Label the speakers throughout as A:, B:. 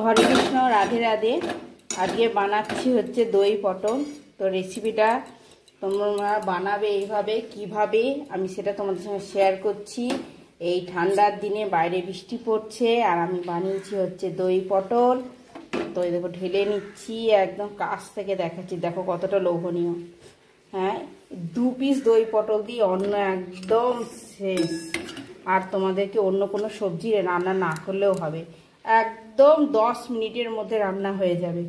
A: হরে কৃষ্ণ, রাধে রাধে। আজকে বানাচ্ছি হচ্ছে দই পটল। তো রেসিপিটা তোমরা বানাবে এইভাবে, কিভাবে আমি সেটা তোমাদের সঙ্গে শেয়ার করছি। এই ঠান্ডার দিনে বাইরে বৃষ্টি পড়ছে আর আমি বানিয়েছি হচ্ছে দই পটল। তো এই দেখো ঢেলে নিচ্ছি, একদম কাছ থেকে দেখাচ্ছি, দেখো কতটা লোভনীয়। হ্যাঁ, 2 পিস দই পটল দিয়ে অন্য একদম শেষ। আর তোমাদেরকে অন্য কোনো সবজি রান্না না করলেও হবে, একদম 10 মিনিটের মধ্যে রান্না হয়ে যাবে,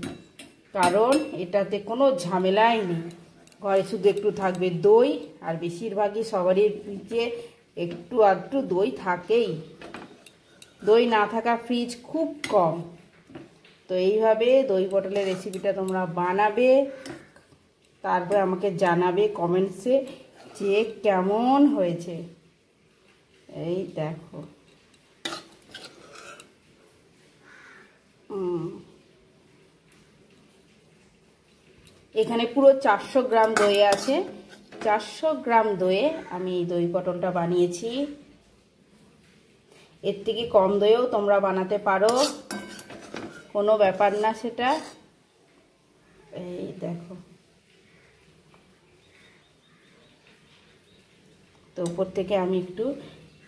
A: কারণ এটাতে কোনো ঝামেলাই নেই। ঘরে শুধু একটু থাকবে দই, আর বেশিরভাগই সবারই ফ্রিজে একটু আধটু দই থাকেই। দই না থাকা ফ্রিজ খুব কম। তো এইভাবে দই পটলের রেসিপিটা তোমরা বানাবে, তারপর আমাকে জানাবে কমেন্টসে যে কেমন হয়েছে। এই দেখো, এখানে পুরো 400 গ্রাম দই আছে। 400 গ্রাম দইয়ে আমি এই দই পটলটা বানিয়েছি। এর থেকে কম দইয়েও তোমরা বানাতে পারো, কোনো ব্যাপার না সেটা। এই দেখো, তো উপর থেকে আমি একটু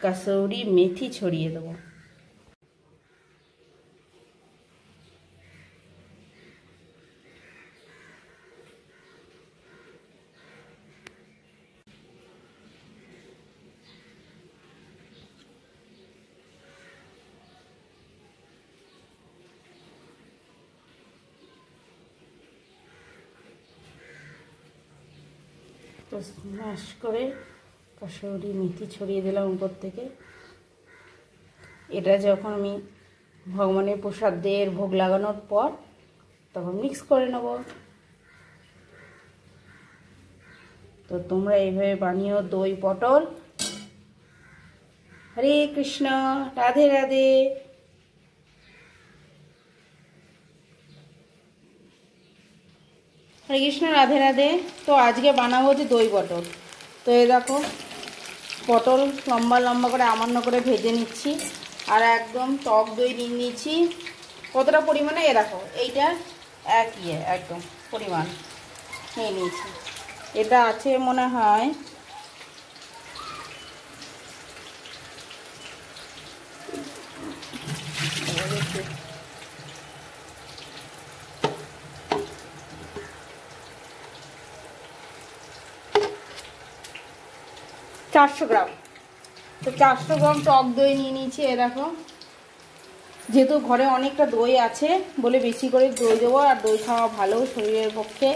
A: কাসৌরি মেথি ছড়িয়ে দেবো। তো স্ম্যাশ করে কাসৌরি মেথি ছড়িয়ে দিলাম উপর থেকে। এটা যখন আমি ভগবানের প্রসাদের ভোগ লাগানোর পর তখন মিক্স করে নেব। তো তোমরা এইভাবে বানিও দই পটল। হরে কৃষ্ণ, রাধে রাধে। হরে কৃষ্ণ, রাধে রাধে। তো আজকে বানাবো হচ্ছে দই পটল। তো এই দেখো, পটল লম্বা লম্বা করে আমান্য করে ভেজে নিচ্ছি, আর একদম টক দই নিয়ে নিয়েছি। কতটা পরিমাণে এ দেখো, এইটা একদম পরিমাণ নিয়ে নিয়েছি। এটা আছে মনে হয় 400 গ্রাম। তো 400 গ্রাম টক দই নিয়ে নিয়েছি। এ দেখো, যেহেতু ঘরে অনেকটা দই আছে বলে বেশি করে দই দেবো, আর দই খাওয়া ভালো শরীরের পক্ষে,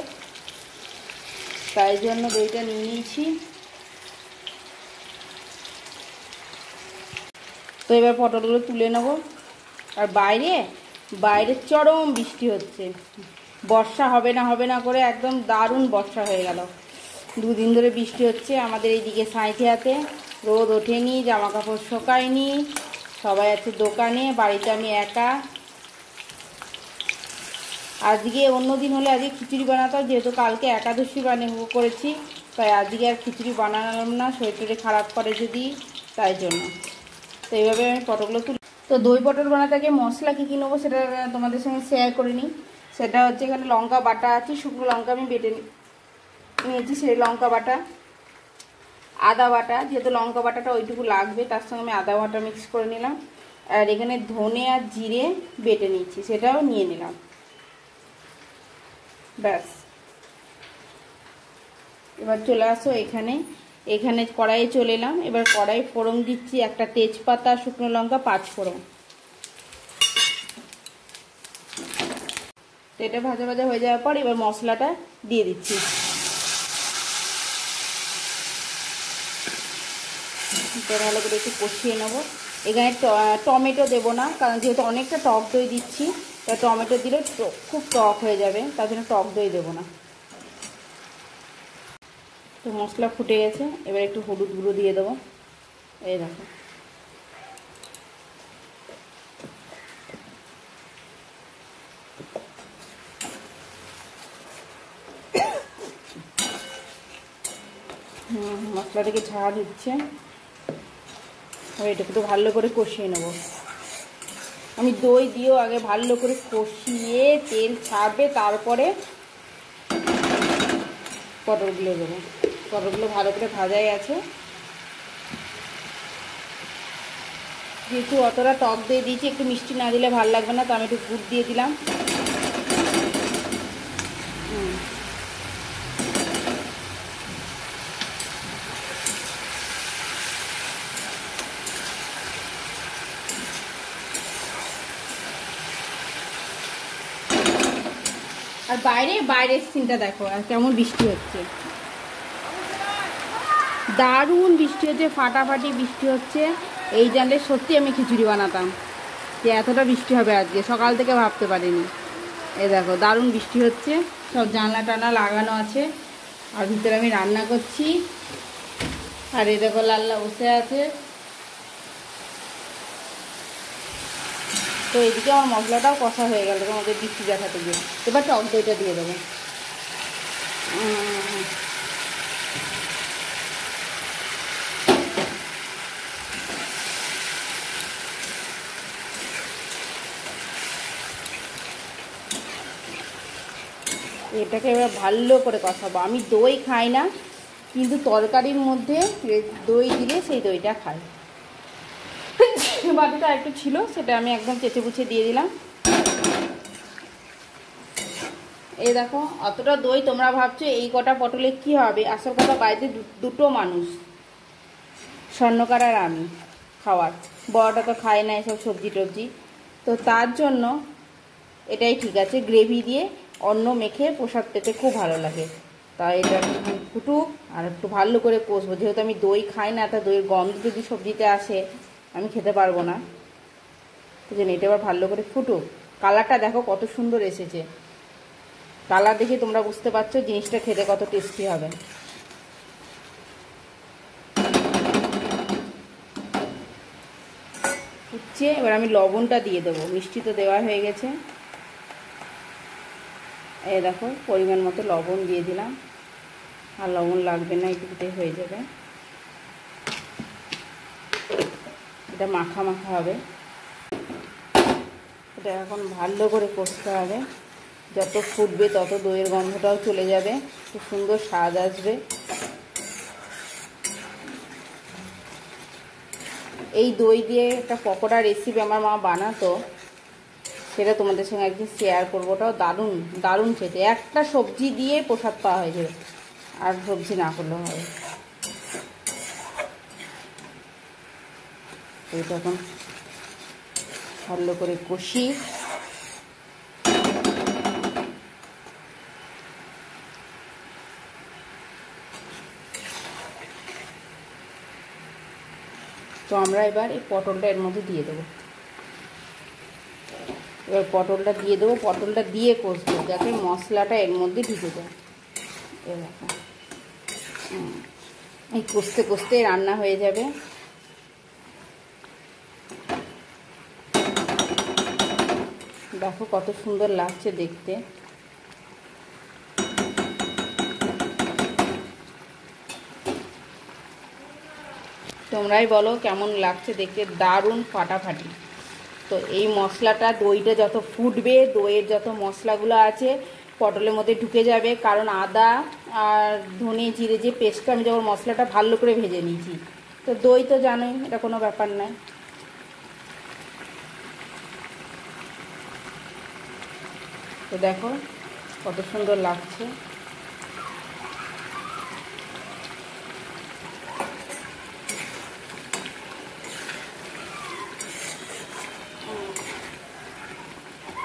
A: তাই জন্য দইটা নিয়ে নিয়েছি। তো এবার পটলগুলো তুলে নেব। আর বাইরে চরম বৃষ্টি হচ্ছে। বর্ষা হবে না করে একদম দারুণ বর্ষা হয়ে গেল। 2 দিন ধরে বৃষ্টি হচ্ছে আমাদের এইদিকে সাঁইথিয়াতে। রোদ ওঠেনি, জামা কাপড় শোকায়নি, সবাই আছে দোকানে, বাড়িতে আমি একা। আজকে অন্য দিন হলে আজকে খিচুড়ি বানাতাম, যেহেতু কালকে একাদশী করেছি, তাই আজকে আর খিচুড়ি বানালাম না, শরীরটা খারাপ করে যদি, তাই জন্য। তো এইভাবে আমি পটলগুলো তুলি। তো দই পটল বানাতে আগে মশলা কী নেবো সেটা তোমাদের সঙ্গে শেয়ার করে নিই। সেটা হচ্ছে, এখানে লঙ্কা বাটা আছে, শুকনো লঙ্কা আমি বেটে নিয়েছি, সেই লঙ্কা বাটা, আদা বাটা, যেহেতু লঙ্কা বাটাটা ওইটুকু লাগবে, তার সঙ্গে আমি আদা বাটা মিক্স করে নিলাম। আর এখানে ধনে আর জিরে বেটে নিচ্ছি, সেটাও নিয়ে নিলাম। ব্যাস, এবার চলে আসো এখানে কড়াইয়ে চলে এলাম। এবার কড়াই ফোড়ন দিচ্ছি, একটা তেজপাতা, শুকনো লঙ্কা, 5 ফোড়ন। তো এটা ভাজা ভাজা হয়ে যাওয়ার পর এবার মশলাটা দিয়ে দিচ্ছি। ভালো করে একটু কষিয়ে নেবো। এখানে টমেটো দেবো না, কারণ যেহেতু অনেকটা টক দই দিচ্ছি, তাই টমেটো দিলে খুব টক হয়ে যাবে, তার জন্য টক দই দেবো না। তো মশলা ফুটে গেছে, এবার একটু হলুদ গুঁড়ো দিয়ে দেবো। এই দেখো, মশলাটাকে ঝাল দিচ্ছে। এটাকে একটু ভালো করে কষিয়ে নেব। আমি দই দিয়েও আগে ভালো করে কষিয়ে তেল ছাড়বে, তারপরে পটলগুলো দেবো। পটলগুলো ভালো করে ভাজাই আছে, যেহেতু অতটা টক দিয়ে দিয়েছি, একটু মিষ্টি না দিলে ভালো লাগবে না, তো আমি একটু গুড় দিয়ে দিলাম। আর বাইরের সিনটা দেখো, আর কেমন বৃষ্টি হচ্ছে, দারুণ বৃষ্টি হচ্ছে, ফাটাফাটি বৃষ্টি হচ্ছে। এই জানলে সত্যি আমি খিচুড়ি বানাতাম যে এতটা বৃষ্টি হবে আজকে, সকাল থেকে ভাবতে পারিনি। এই দেখো দারুণ বৃষ্টি হচ্ছে, সব জানলা টানা লাগানো আছে, আর ভিতরে আমি রান্না করছি। আর এই দেখো লাল্লা বসে আছে। তো এদিকে আমার মশলাটাও কষা হয়ে গেল তোমাদের বৃষ্টি দেখাতে গিয়ে। এবার টক দইটা দিয়ে দেবো। এটাকে এবার ভালো করে কষাবো। আমি দই খাই না, কিন্তু তরকারির মধ্যে দই দিলে সেই দইটা খাই। বাটিটা একটু ছিল, সেটা আমি একদম চেঁচে বুচে দিয়ে দিলাম। এই দেখো অতটা দই, তোমরা ভাবছো এই কটা পটলে কি হবে, আসল কথা বাড়িতে দুটো মানুষ, স্বর্ণকার আর আমি খাওয়ার, বড়টা তো খায় না এসব সবজি টবজি, তো তার জন্য এটাই ঠিক আছে। গ্রেভি দিয়ে অন্ন মেখে প্রসাদ পেতে খুব ভালো লাগে, তাই এটা ফুটুক আর একটু ভালো করে কষবো। যেহেতু আমি দই খাই না, তা দইয়ের গন্ধ যদি সবজিতে আসে আমি খেতে পারবো না, সেই জন্য এটা এবার ভালো করে ফুটুক। কালারটা দেখো কত সুন্দর এসেছে, কালার দেখে তোমরা বুঝতে পারছো জিনিসটা খেতে কত টেস্টি হবে। ফুটছে, এবার আমি লবণটা দিয়ে দেবো। মিষ্টি তো দেওয়া হয়ে গেছে, এই দেখো পরিমাণ মতো লবণ দিয়ে দিলাম, আর লবণ লাগবে না, একটুতে হয়ে যাবে। এটা মাখা মাখা হবে, এটা এখন ভালো করে কষতে হবে। যত ফুটবে তত দইয়ের গন্ধটাও চলে যাবে, খুব সুন্দর স্বাদ আসবে। এই দই দিয়ে একটা পকোড়া রেসিপি আমার মা বানাতো, সেটা তোমাদের সঙ্গে একদিন শেয়ার করবো। ওটাও দারুণ দারুণ খেতে, একটা সবজি দিয়ে প্রসাদ পাওয়া হয়ে যাবে, আর সবজি না করলেও হবে। এটা এখন ভালো করে কষি। তো আমরা এবার এই পটলটা এর মধ্যে দিয়ে দেবো। এবার পটলটা দিয়ে দেবো, পটলটা দিয়ে কষবো যাতে মশলাটা এর মধ্যে ঢুকে যায়। এরকম এই কষতে কষতে রান্না হয়ে যাবে। দেখো কত সুন্দর লাগছে দেখতে। তোমরাই বলো কেমন লাগছে দেখতে, দারুণ ফাটাফাটি। তো এই মশলাটা, দইটা যত ফুটবে, দইয়ের যত মশলাগুলো আছে পটলের মধ্যে ঢুকে যাবে, কারণ আদা আর ধনে জিরে যে পেস্টটা আমি যখন মশলাটা ভালো করে ভেজে নিয়েছি, তো দই তো জানোই এটা কোনো ব্যাপার নয়। তো দেখো কত সুন্দর লাগছে।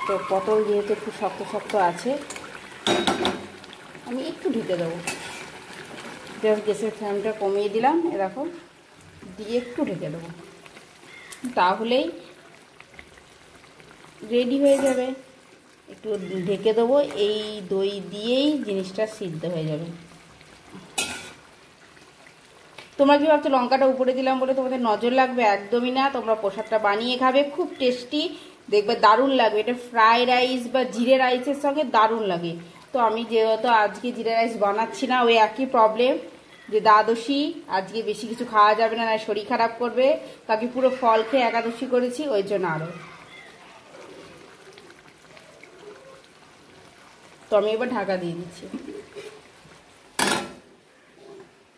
A: তো পটল যেহেতু একটু শক্ত শক্ত আছে, আমি একটু ঢেকে দেবো। গ্যাসের ফ্লেমটা কমিয়ে দিলাম, এ দেখো, দিয়ে একটু ঢেকে দেবো, তাহলেই রেডি হয়ে যাবে। একটু ঢেকে দেবো, এই দই দিয়েই জিনিসটা সিদ্ধ হয়ে যাবে। তোমরা কি ভাবছো লঙ্কাটা উপরে দিলাম বলে তোমাদের নজর লাগবে? একদমই না, তোমরা প্রসাদটা বানিয়ে খাবে, খুব টেস্টি দেখবে, দারুণ লাগবে। এটা ফ্রাই রাইস বা জিরে রাইসের সঙ্গে দারুণ লাগে। তো আমি যেহেতু আজকে জিরে রাইস বানাচ্ছি না, ওই একই প্রবলেম যে দ্বাদশী, আজকে বেশি কিছু খাওয়া যাবে না, শরীর খারাপ করবে, তাকে পুরো ফল খেয়ে একাদশী করেছি, ওই জন্য আরও। তো আমি এবার ঢাকা দিয়ে দিচ্ছি।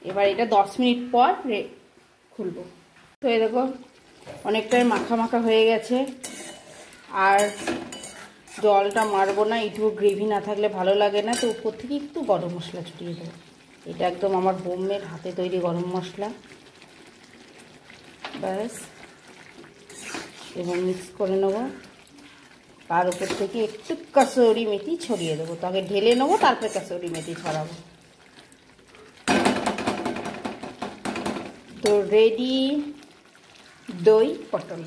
A: এবার এটা 10 মিনিট পর খুলবো। তো এই দেখো অনেকটাই মাখা মাখা হয়ে গেছে। আর জলটা মারবো না, একটু গ্রেভি না থাকলে ভালো লাগে না। তো উপর থেকে একটু গরম মশলা ছড়িয়ে দেবো। এটা একদম আমার হোমমেড হাতে তৈরি গরম মশলা। ব্যাস, এবং মিক্স করে নেবো। তার উপর থেকে একটু কাসুরি মেথি ছড়িয়ে দেবো। তো আগে ঢেলে নেবো, তারপরে কাসুরি মেথি ছড়াবো। তো রেডি দই পটল।